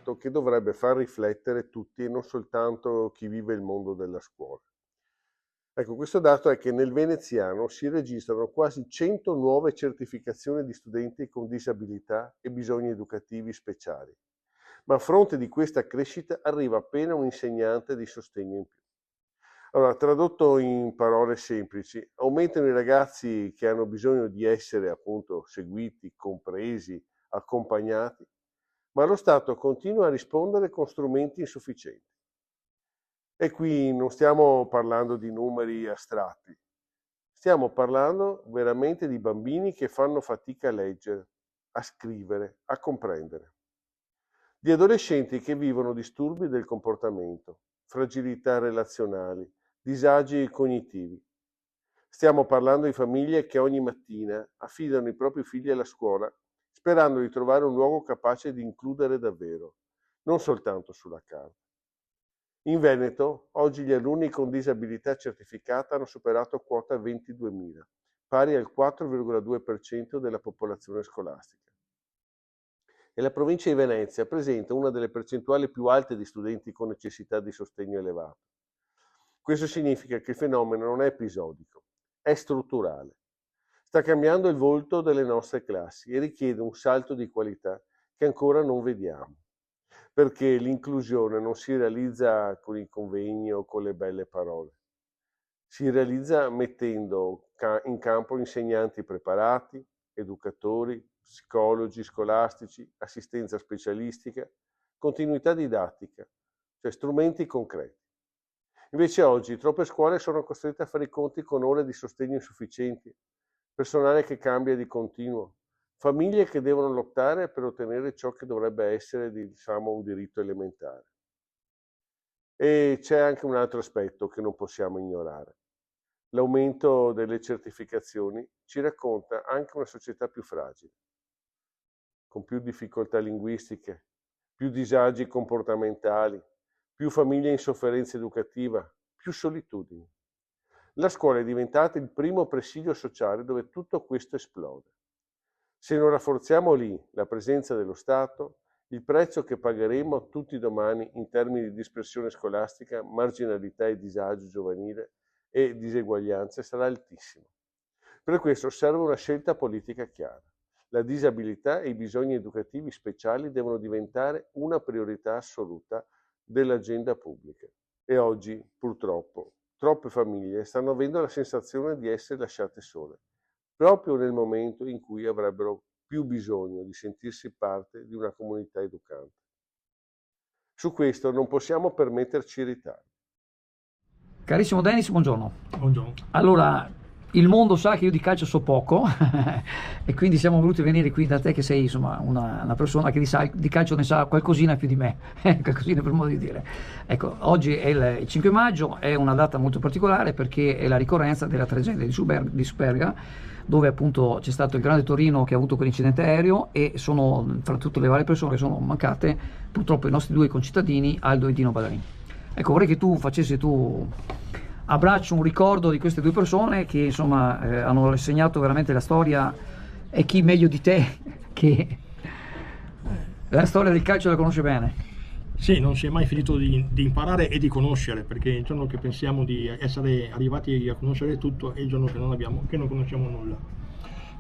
dato che dovrebbe far riflettere tutti e non soltanto chi vive il mondo della scuola. Ecco, questo dato è che nel veneziano si registrano quasi 100 nuove certificazioni di studenti con disabilità e bisogni educativi speciali, ma a fronte di questa crescita arriva appena un insegnante di sostegno in più. Allora, tradotto in parole semplici, aumentano i ragazzi che hanno bisogno di essere appunto seguiti, compresi, accompagnati, ma lo Stato continua a rispondere con strumenti insufficienti. E qui non stiamo parlando di numeri astratti, stiamo parlando veramente di bambini che fanno fatica a leggere, a scrivere, a comprendere, di adolescenti che vivono disturbi del comportamento, fragilità relazionali, disagi cognitivi. Stiamo parlando di famiglie che ogni mattina affidano i propri figli alla scuola sperando di trovare un luogo capace di includere davvero, non soltanto sulla carta. In Veneto, oggi gli alunni con disabilità certificata hanno superato quota 22.000, pari al 4,2% della popolazione scolastica. E la provincia di Venezia presenta una delle percentuali più alte di studenti con necessità di sostegno elevato. Questo significa che il fenomeno non è episodico, è strutturale. Sta cambiando il volto delle nostre classi e richiede un salto di qualità che ancora non vediamo. Perché l'inclusione non si realizza con i convegni o con le belle parole. Si realizza mettendo in campo insegnanti preparati, educatori, psicologi scolastici, assistenza specialistica, continuità didattica, cioè strumenti concreti. Invece oggi troppe scuole sono costrette a fare i conti con ore di sostegno insufficienti, personale che cambia di continuo, famiglie che devono lottare per ottenere ciò che dovrebbe essere, diciamo, un diritto elementare. E c'è anche un altro aspetto che non possiamo ignorare. L'aumento delle certificazioni ci racconta anche una società più fragile, con più difficoltà linguistiche, più disagi comportamentali, più famiglie in sofferenza educativa, più solitudine. La scuola è diventata il primo presidio sociale dove tutto questo esplode. Se non rafforziamo lì la presenza dello Stato, il prezzo che pagheremo tutti domani in termini di dispersione scolastica, marginalità e disagio giovanile e diseguaglianze sarà altissimo. Per questo serve una scelta politica chiara. La disabilità e i bisogni educativi speciali devono diventare una priorità assoluta dell'agenda pubblica. E oggi, purtroppo, troppe famiglie stanno avendo la sensazione di essere lasciate sole, proprio nel momento in cui avrebbero più bisogno di sentirsi parte di una comunità educante. Su questo non possiamo permetterci ritardi. Carissimo Dennis, buongiorno. Buongiorno. Allora, il mondo sa che io di calcio so poco e quindi siamo voluti venire qui da te che sei insomma una persona che di calcio ne sa qualcosina più di me, qualcosina per modo di dire. Ecco, oggi è il 5 maggio, è una data molto particolare perché è la ricorrenza della tragedia di Superga, dove appunto c'è stato il Grande Torino che ha avuto quell'incidente aereo e sono, fra tutte le varie persone che sono mancate, purtroppo i nostri due concittadini, Aldo e Dino Ballarin. Ecco, vorrei che tu facessi a braccio un ricordo di queste due persone che insomma hanno segnato veramente la storia, e chi meglio di te che la storia del calcio la conosce bene. Sì, non si è mai finito di imparare e di conoscere, perché il giorno che pensiamo di essere arrivati a conoscere tutto è il giorno che non conosciamo nulla.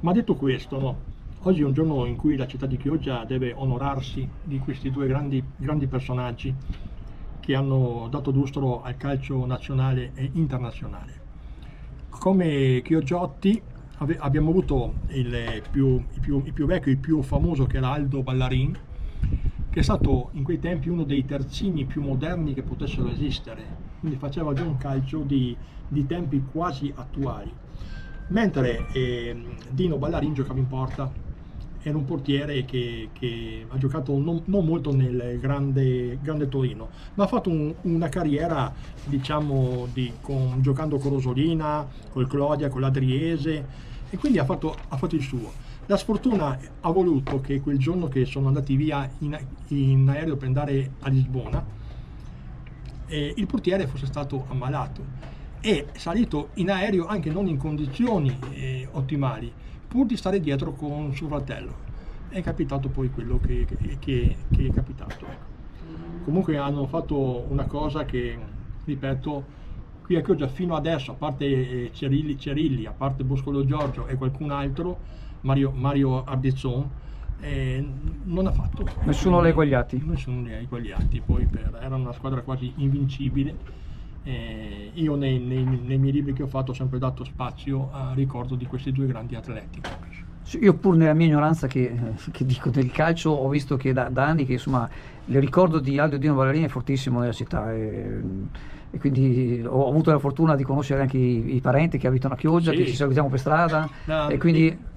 Ma detto questo, no, oggi è un giorno in cui la città di Chioggia deve onorarsi di questi due grandi personaggi che hanno dato lustro al calcio nazionale e internazionale. Come Chioggiotti abbiamo avuto il più vecchio, il più famoso, che era Aldo Ballarin, che è stato in quei tempi uno dei terzini più moderni che potessero esistere, quindi faceva già un calcio di tempi quasi attuali, mentre Dino Ballarin giocava in porta. Era un portiere che ha giocato non molto nel grande Torino, ma ha fatto una carriera, diciamo, giocando con Rosolina, col Clodia, con l'Adriese, e quindi ha fatto il suo. La sfortuna ha voluto che quel giorno che sono andati via in aereo per andare a Lisbona, il portiere fosse stato ammalato e salito in aereo anche non in condizioni ottimali, pur di stare dietro con suo fratello. È capitato poi quello che è capitato. Ecco. comunque hanno fatto una cosa che, ripeto, qui a Chioggia fino adesso, a parte Cerilli, a parte Boscolo Giorgio e qualcun altro, Mario Ardizzon, non ha fatto. Nessuno l'ha eguagliati. Nessuno li ha eguagliati, poi era una squadra quasi invincibile. Io nei miei libri che ho fatto ho sempre dato spazio a ricordo di questi due grandi atleti. Io pur nella mia ignoranza che dico del calcio ho visto che da anni che insomma il ricordo di Aldo Dino Ballerini è fortissimo nella città e quindi ho avuto la fortuna di conoscere anche i parenti che abitano a Chioggia, sì, che ci salutiamo per strada e quindi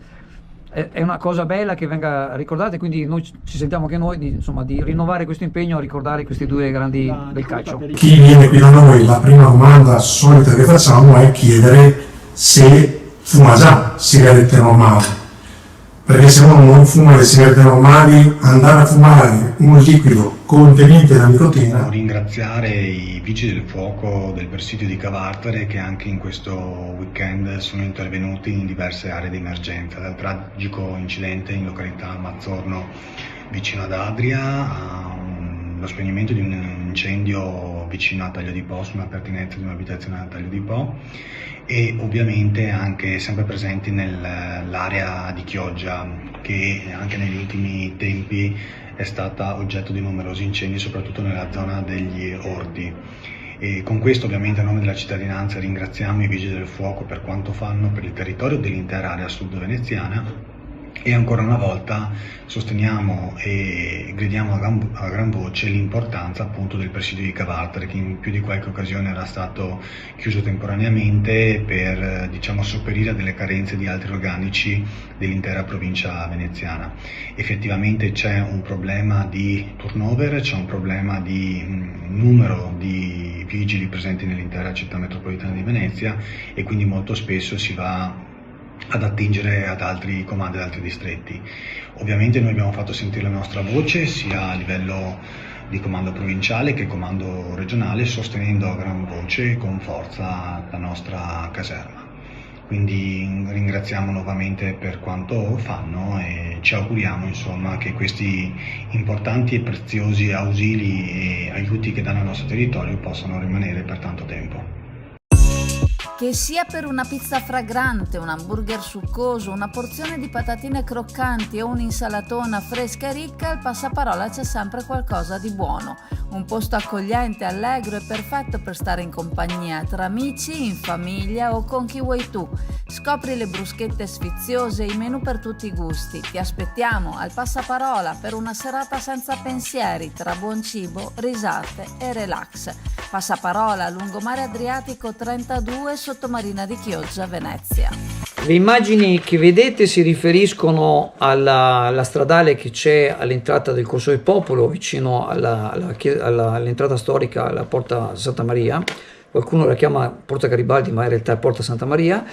è una cosa bella che venga ricordata e quindi noi ci sentiamo anche noi di rinnovare questo impegno a ricordare questi due grandi del calcio. Chi viene qui da noi, la prima domanda solita che facciamo è chiedere se fuma già sigarette normali. Perché se uno non fuma le sigarette normali, andare a fumare un liquido contenente la nicotina. Ringraziare i vigili del fuoco del presidio di Cavartere che anche in questo weekend sono intervenuti in diverse aree di emergenza, dal tragico incidente in località Mazzorno vicino ad Adria, lo spegnimento di un incendio vicino a Taglio di Po, su una pertinenza di un'abitazione a Taglio di Po, e ovviamente anche sempre presenti nell'area di Chioggia, che anche negli ultimi tempi è stata oggetto di numerosi incendi, soprattutto nella zona degli Ordi. E con questo ovviamente a nome della cittadinanza ringraziamo i vigili del fuoco per quanto fanno per il territorio dell'intera area sud veneziana, e ancora una volta sosteniamo e gridiamo a gran voce l'importanza appunto del presidio di Cavartere, che in più di qualche occasione era stato chiuso temporaneamente per sopperire a delle carenze di altri organici dell'intera provincia veneziana. Effettivamente c'è un problema di turnover, c'è un problema di numero di vigili presenti nell'intera città metropolitana di Venezia e quindi molto spesso si va ad attingere ad altri comandi, ad altri distretti. Ovviamente noi abbiamo fatto sentire la nostra voce sia a livello di comando provinciale che comando regionale, sostenendo a gran voce e con forza la nostra caserma. Quindi ringraziamo nuovamente per quanto fanno e ci auguriamo che questi importanti e preziosi ausili e aiuti che danno al nostro territorio possano rimanere per tanto tempo. Che sia per una pizza fragrante, un hamburger succoso, una porzione di patatine croccanti o un'insalatona fresca e ricca, al Passaparola c'è sempre qualcosa di buono. Un posto accogliente, allegro e perfetto per stare in compagnia, tra amici, in famiglia o con chi vuoi tu. Scopri le bruschette sfiziose e i menù per tutti i gusti. Ti aspettiamo al Passaparola per una serata senza pensieri, tra buon cibo, risate e relax. Passaparola, lungomare Adriatico 32, sottomarina di Chioggia, Venezia. Le immagini che vedete si riferiscono alla stradale che c'è all'entrata del Corso del Popolo, vicino all'entrata storica, alla Porta Santa Maria. Qualcuno la chiama Porta Garibaldi, ma in realtà è Porta Santa Maria.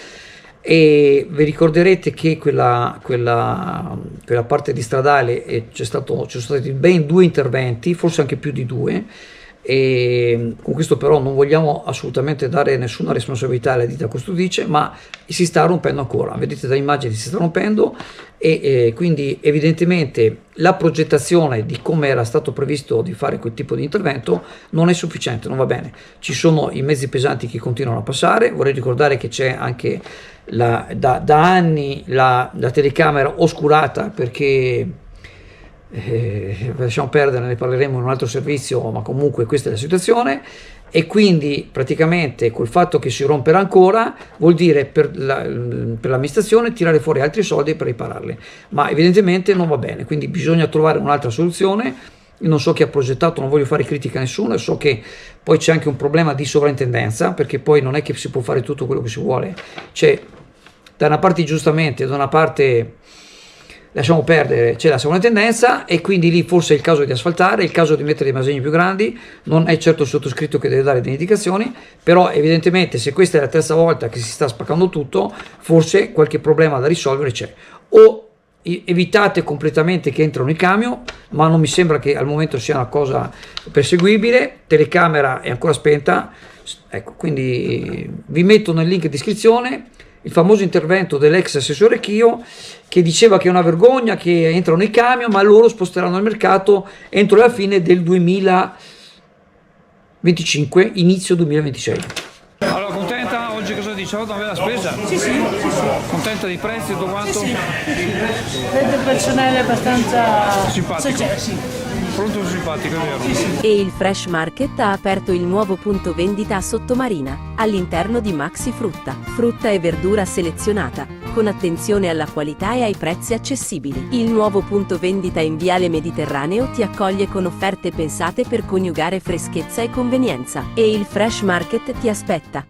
E vi ricorderete che quella parte di stradale ci sono stati ben 2 interventi, forse anche più di 2. E con questo però non vogliamo assolutamente dare nessuna responsabilità alla ditta costruttrice, ma si sta rompendo ancora, vedete da immagini si sta rompendo e quindi evidentemente la progettazione di come era stato previsto di fare quel tipo di intervento non è sufficiente, non va bene. Ci sono i mezzi pesanti che continuano a passare, vorrei ricordare che c'è anche da anni la telecamera oscurata perché lasciamo perdere, ne parleremo in un altro servizio, ma comunque questa è la situazione e quindi praticamente col fatto che si romperà ancora vuol dire per l'amministrazione tirare fuori altri soldi per ripararle, ma evidentemente non va bene, quindi bisogna trovare un'altra soluzione. Io non so chi ha progettato, non voglio fare critica a nessuno, so che poi c'è anche un problema di sovrintendenza, perché poi non è che si può fare tutto quello che si vuole, c'è da una parte giustamente, da una parte lasciamo perdere, c'è la sovrintendenza e quindi lì forse è il caso di asfaltare, è il caso di mettere dei masegni più grandi, non è certo il sottoscritto che deve dare delle indicazioni, però evidentemente se questa è la terza volta che si sta spaccando tutto, forse qualche problema da risolvere c'è. O evitate completamente che entrano i camion, ma non mi sembra che al momento sia una cosa perseguibile, telecamera è ancora spenta, ecco, quindi vi metto nel link di descrizione il famoso intervento dell'ex assessore Chio, che diceva che è una vergogna che entrano i camion, ma loro sposteranno il mercato entro la fine del 2025, inizio 2026. Allora, contenta oggi, cosa dice? Una bella spesa? Sì. Contenta dei prezzi, tutto quanto? Sì. Vedo personale abbastanza simpatico. Sì. Pronto, simpatico, è vero? E il Fresh Market ha aperto il nuovo punto vendita a Sottomarina, all'interno di Maxi Frutta. Frutta e verdura selezionata, con attenzione alla qualità e ai prezzi accessibili. Il nuovo punto vendita in Viale Mediterraneo ti accoglie con offerte pensate per coniugare freschezza e convenienza. E il Fresh Market ti aspetta.